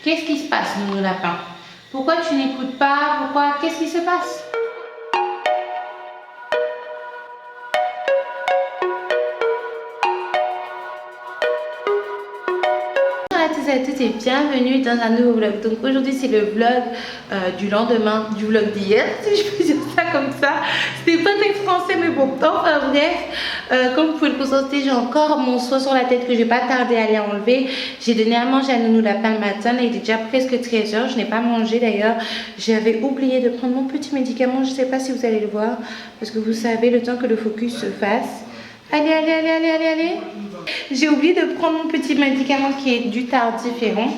Qu'est-ce qui se passe, Nounou Lapin? Pourquoi tu n'écoutes pas? Pourquoi? Qu'est-ce qui se passe? Bonjour à tous et bienvenue dans un nouveau vlog. Donc aujourd'hui c'est le vlog du lendemain du vlog d'hier, si je peux dire ça comme ça. C'était pas très français mais bon, enfin bref, comme vous pouvez le constater, j'ai encore mon soin sur la tête que je vais pas tarder à aller enlever. J'ai donné à manger à Nounou Lapin le matin, là il est déjà presque 13 h, je n'ai pas mangé d'ailleurs. J'avais oublié de prendre mon petit médicament, je sais pas si vous allez le voir parce que vous savez le temps que le focus se fasse. Allez. J'ai oublié de prendre mon petit médicament qui est du tardiféron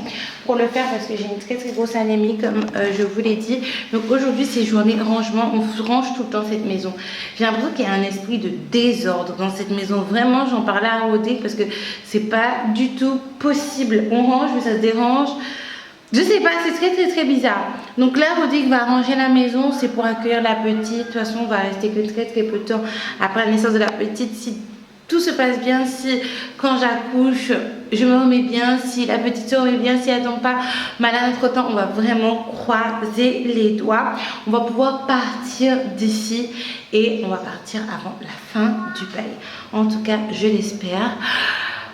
pour le faire parce que j'ai une très grosse anémie comme je vous l'ai dit. Donc aujourd'hui c'est journée rangement, on range tout le temps cette maison. J'ai l'impression qu'il y a un esprit de désordre dans cette maison. Vraiment j'en parlais à Rodé parce que c'est pas du tout possible. On range mais ça se dérange. Je sais pas, c'est très bizarre. Donc là, Rodrigue va ranger la maison, c'est pour accueillir la petite. De toute façon, on va rester que très peu de temps après la naissance de la petite. Si tout se passe bien, si quand j'accouche, je me remets bien, si la petite se remet bien, si elle tombe pas malade entre temps, on va vraiment croiser les doigts. On va pouvoir partir d'ici et on va partir avant la fin du bail. En tout cas, je l'espère.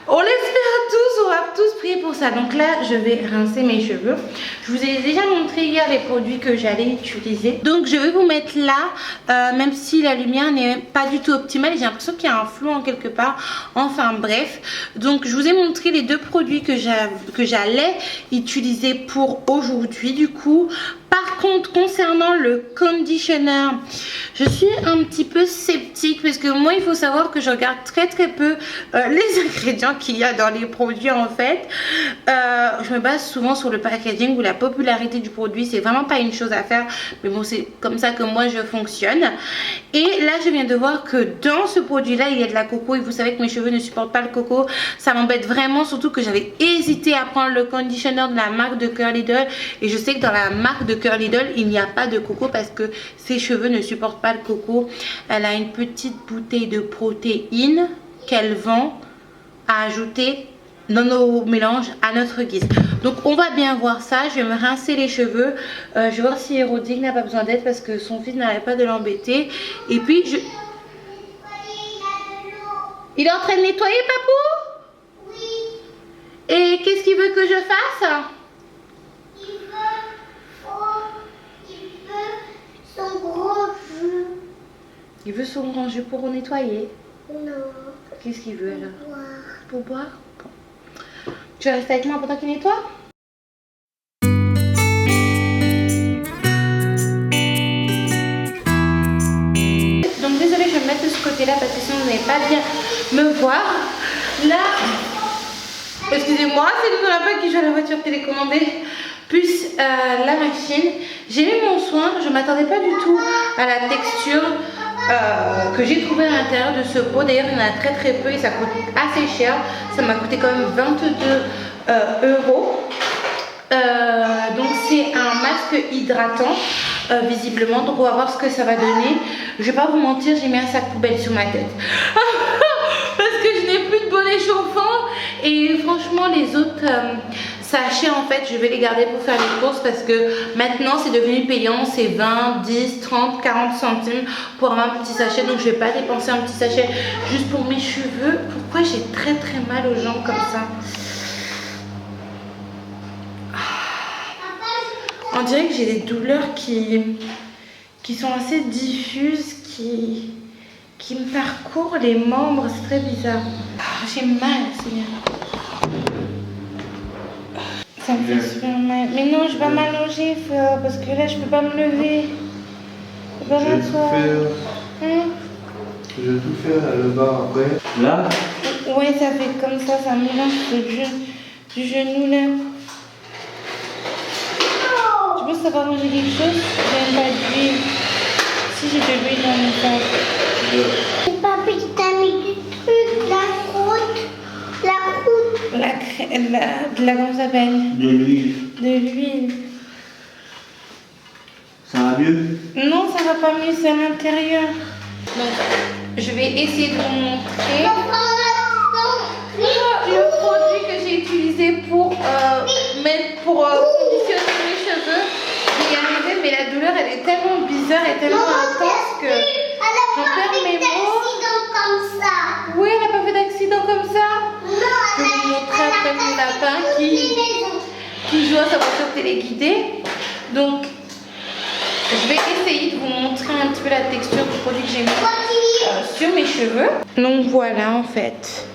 On l'espère tous, on va tous prier pour ça. Donc là, je vais rincer mes cheveux. Je vous ai déjà montré hier les produits que j'allais utiliser. Donc je vais vous mettre là, même si la lumière n'est pas du tout optimale. J'ai l'impression qu'il y a un flou en quelque part. Enfin bref. Donc je vous ai montré les deux produits que j'allais utiliser pour aujourd'hui du coup. Par contre, concernant le conditioner, je suis un petit peu sceptique parce que moi, il faut savoir que je regarde très peu les ingrédients qu'il y a dans les produits en fait. Je me base souvent sur le packaging ou la popularité du produit. C'est vraiment pas une chose à faire, mais bon, c'est comme ça que moi je fonctionne. Et là, je viens de voir que dans ce produit-là, il y a de la coco et vous savez que mes cheveux ne supportent pas le coco. Ça m'embête vraiment, surtout que j'avais hésité à prendre le conditioner de la marque de Curly Doll et je sais que dans la marque de Curly Doll, il n'y a pas de coco parce que ses cheveux ne supportent pas le coco. Elle a une petite bouteille de protéines qu'elle vend à ajouter dans nos mélanges à notre guise. Donc on va bien voir ça. Je vais me rincer les cheveux. Je vais voir si Rodrigue n'a pas besoin d'aide parce que son fils n'arrête pas de l'embêter. Et puis je... Il est en train de nettoyer, papou? Oui. Et qu'est-ce qu'il veut que je fasse? Son gros jus. Il veut son grand jus pour nettoyer? Non. Qu'est-ce qu'il veut alors? Boire. Pour boire? Bon. Tu vas rester avec moi pendant qu'il nettoie? Donc désolée, je vais me mettre de ce côté-là parce que sinon vous n'allez pas bien me voir. Là, excusez-moi, c'est Nounou Lapin qui joue à la voiture télécommandée. Plus la machine. J'ai mis mon soin, je ne m'attendais pas du tout à la texture que j'ai trouvé à l'intérieur de ce pot. D'ailleurs il y en a très peu et ça coûte assez cher. Ça m'a coûté quand même 22 euros. Donc c'est un masque hydratant visiblement. Donc on va voir ce que ça va donner. Je vais pas vous mentir, j'ai mis un sac poubelle sur ma tête. Parce que je n'ai plus de bonnet chauffant. Et franchement les autres... sachets en fait je vais les garder pour faire les courses parce que maintenant c'est devenu payant, c'est 20, 10, 30, 40 centimes pour avoir un petit sachet. Donc je vais pas dépenser un petit sachet juste pour mes cheveux. Pourquoi j'ai très mal aux jambes comme ça? On dirait que j'ai des douleurs qui sont assez diffuses, qui me parcourent les membres, c'est très bizarre. J'ai mal, Seigneur. Ça me fait super mal. Mais non, je vais m'allonger parce que là je peux pas me lever. Je peux pas m'asseoir. Je vais tout faire le bas après. Là? Ouais, ça fait comme ça mélange du genou là. Tu penses que ça va manger quelque chose? J'aime pas d'huile. Si j'ai de l'huile dans mon sac. Et papy, t'as mis du truc, la croûte. Comment ça s'appelle? De l'huile. De l'huile. Ça va mieux? Non, ça va pas mieux, c'est à l'intérieur. Donc, je vais essayer de vous montrer le produit que j'ai utilisé pour mettre pour conditionner mes cheveux. Je vais y arriver, mais la douleur elle est tellement bizarre et tellement intense que j'en perds mes mots. Comme ça. Oui, elle n'a pas fait d'accident comme ça. Non, Je vais vous montrer après mon lapin qui joue à sa voiture téléguidée. Donc, je vais essayer de vous montrer un petit peu la texture du produit que j'ai mis sur mes cheveux. Donc voilà en fait.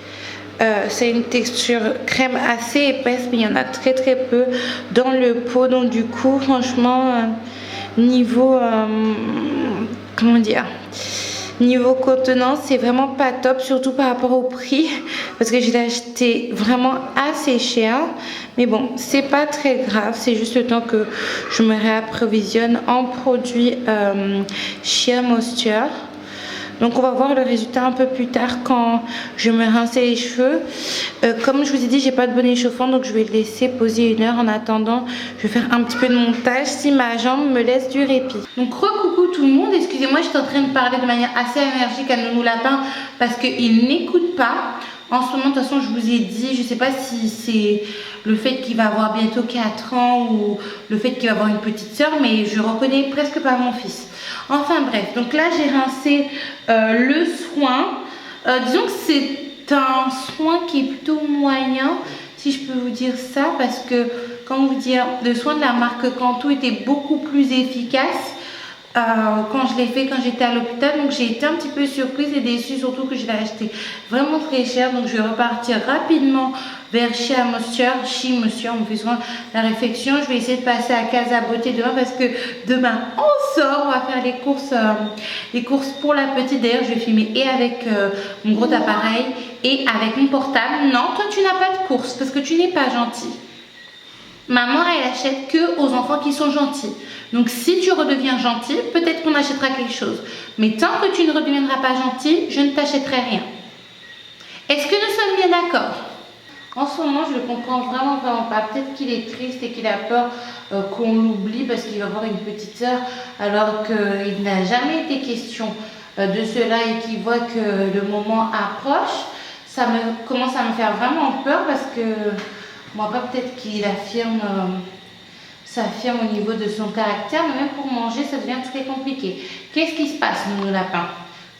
C'est une texture crème assez épaisse, mais il y en a très très peu dans le pot. Donc du coup, franchement, niveau comment dire, niveau contenance, c'est vraiment pas top, surtout par rapport au prix, parce que je l'ai acheté vraiment assez cher. Mais bon, c'est pas très grave, c'est juste le temps que je me réapprovisionne en produits Sheer Moisture. Donc on va voir le résultat un peu plus tard quand je me rincer les cheveux. Comme je vous ai dit, j'ai pas de bonnet chauffant, donc je vais le laisser poser 1 heure. En attendant, je vais faire un petit peu de montage si ma jambe me laisse du répit. Donc coucou tout le monde, excusez-moi, j'étais en train de parler de manière assez énergique à Nounou Lapin parce qu'il n'écoute pas. En ce moment, de toute façon, je vous ai dit, je sais pas si c'est le fait qu'il va avoir bientôt 4 ans ou le fait qu'il va avoir une petite soeur, mais je reconnais presque pas mon fils. Enfin bref, donc là j'ai rincé le soin. Disons que c'est un soin qui est plutôt moyen, si je peux vous dire ça, parce que, comment vous dire, le soin de la marque Cantu était beaucoup plus efficace quand je l'ai fait quand j'étais à l'hôpital. Donc j'ai été un petit peu surprise et déçue, surtout que je l'ai acheté vraiment très cher. Donc je vais repartir rapidement vers Sheer Moisture. On me fait souvent la réflexion. Je vais essayer de passer à Casa Beauté demain parce que demain on sort, on va faire les courses pour la petite. D'ailleurs je vais filmer et avec mon gros appareil et avec mon portable. Non, toi tu n'as pas de course parce que tu n'es pas gentil. Maman, elle achète que aux enfants qui sont gentils. Donc si tu redeviens gentil, peut-être qu'on achètera quelque chose. Mais tant que tu ne redeviendras pas gentil, je ne t'achèterai rien. Est-ce que nous sommes bien d'accord? En ce moment, je le comprends vraiment pas. Peut-être qu'il est triste et qu'il a peur qu'on l'oublie parce qu'il va avoir une petite sœur, alors qu'il n'a jamais été question de cela et qu'il voit que le moment approche. Ça commence à me faire vraiment peur parce que moi, peut-être qu'il s'affirme au niveau de son caractère, mais même pour manger, ça devient très compliqué. Qu'est-ce qui se passe, Nounou Lapin?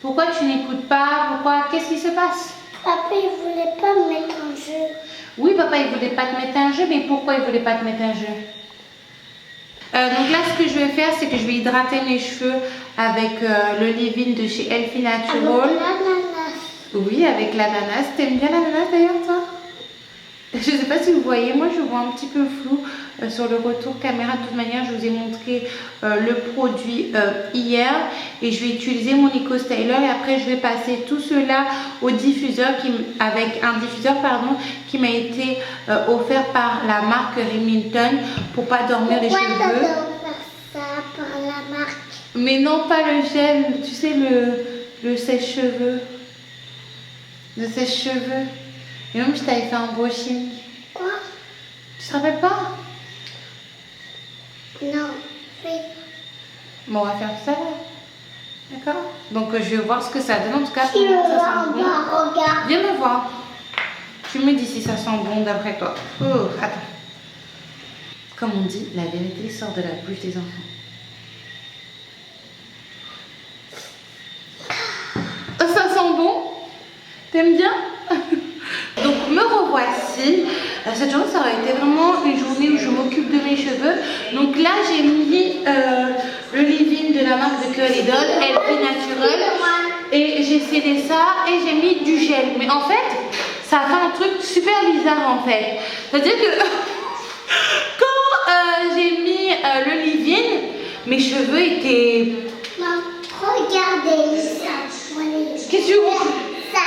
Pourquoi tu n'écoutes pas? Qu'est-ce qui se passe? Papa, il voulait pas me mettre en jeu. Oui, papa, il voulait pas te mettre un jeu, mais pourquoi il voulait pas te mettre un jeu? Donc là, ce que je vais faire, c'est que je vais hydrater mes cheveux avec le leave-in de chez Healthy Natural. Avec l'ananas. Oui, avec l'ananas. T'aimes bien l'ananas d'ailleurs, toi? Je ne sais pas si vous voyez, moi je vois un petit peu flou sur le retour caméra. De toute manière, je vous ai montré le produit hier et je vais utiliser mon Eco Styler et après je vais passer tout cela au diffuseur avec un diffuseur qui m'a été offert par la marque Remington pour pas dormir les cheveux. Pourquoi t'as offert ça par la marque? Mais non, pas le gel, tu sais, le sèche-cheveux. Le sèche-cheveux. Et même je t'avais fait un brushing. Quoi? Tu te rappelles pas? Non. Oui. Bon, on va faire ça là. D'accord? Donc je vais voir ce que ça donne. En tout cas, Tu pour moi, veux ça voir, sent bon. regarde. Viens me voir. Tu me dis si ça sent bon d'après toi. Oh, attends. Comme on dit, la vérité sort de la bouche des enfants. Ça sent bon? T'aimes bien? Donc me revoici. Cette journée, ça aurait été vraiment une journée où je m'occupe de mes cheveux. Donc là, j'ai mis le leave-in de la marque de Curly Doll, Healthy Natural. Et j'ai scellé ça et j'ai mis du gel. Mais en fait, ça a fait un truc super bizarre en fait. C'est-à-dire que quand j'ai mis le leave-in, mes cheveux étaient... Non, regardez ça. Qu'est-ce que tu vois? Ça.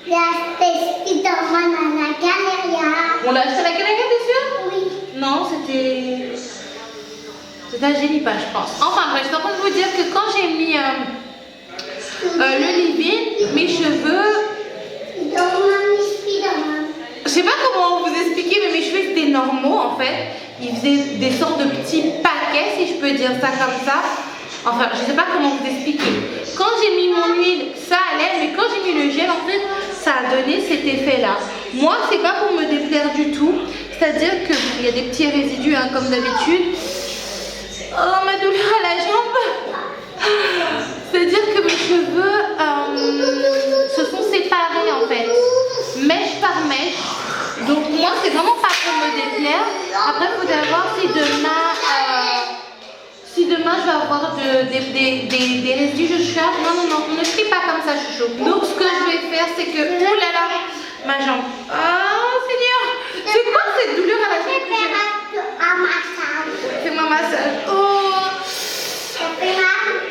Là, c'est Spider-Man à la galeria. On l'a acheté à la galeria, t'es sûr? Oui. Non, c'était un Génipa, je pense. Enfin bref, je suis en train de vous dire que quand j'ai mis le leave-in, mes cheveux... Spider-Man. Je sais pas comment vous expliquer, mais mes cheveux étaient normaux en fait. Ils faisaient des sortes de petits paquets, si je peux dire ça comme ça. Enfin, je sais pas comment vous expliquer. Quand j'ai mis mon huile, ça allait, mais quand j'ai mis le gel, en fait, ça a donné cet effet-là. Moi, c'est pas pour me déplaire du tout. C'est-à-dire qu'il y a des petits résidus hein, comme d'habitude. Oh, ma douleur à la jambe. C'est-à-dire que mes cheveux se sont séparés en fait, mèche par mèche. Donc moi c'est vraiment pas pour me déplaire. Après il faudra voir si demain je vais avoir des résidus de cheveux. Non, on ne crie pas comme ça chouchou. Donc ce que je vais faire c'est que, oh là là, ma jambe. Oh Seigneur, c'est quoi cette douleur à la jambe? Fais-moi massage. Oh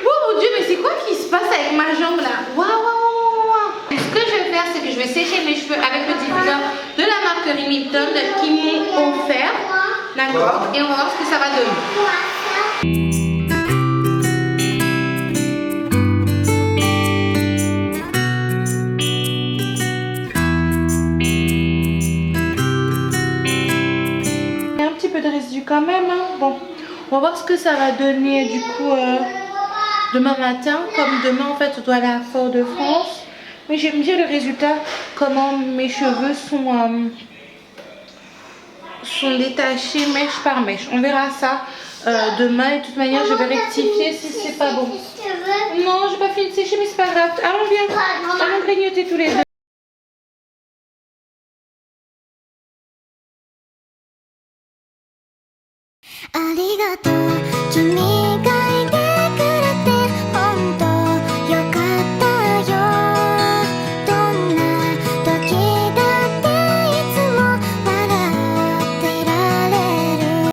mon Dieu, mais c'est quoi qui se passe avec ma jambe là? Waouh. Ce que je vais faire, c'est que je vais sécher mes cheveux avec le diffuseur de la marque Remington qui m'ont offert. D'accord? Et on va voir ce que ça va donner. Il y a un petit peu de résidus quand même. Hein? Bon, on va voir ce que ça va donner du coup. Demain matin, comme demain en fait je dois aller à Fort-de-France, mais j'aime bien le résultat, comment mes cheveux sont détachés mèche par mèche. On verra ça demain et de toute manière je vais rectifier si c'est pas bon. Non, j'ai pas fini de sécher mais c'est pas grave. Allons viens, allons grignoter tous les deux.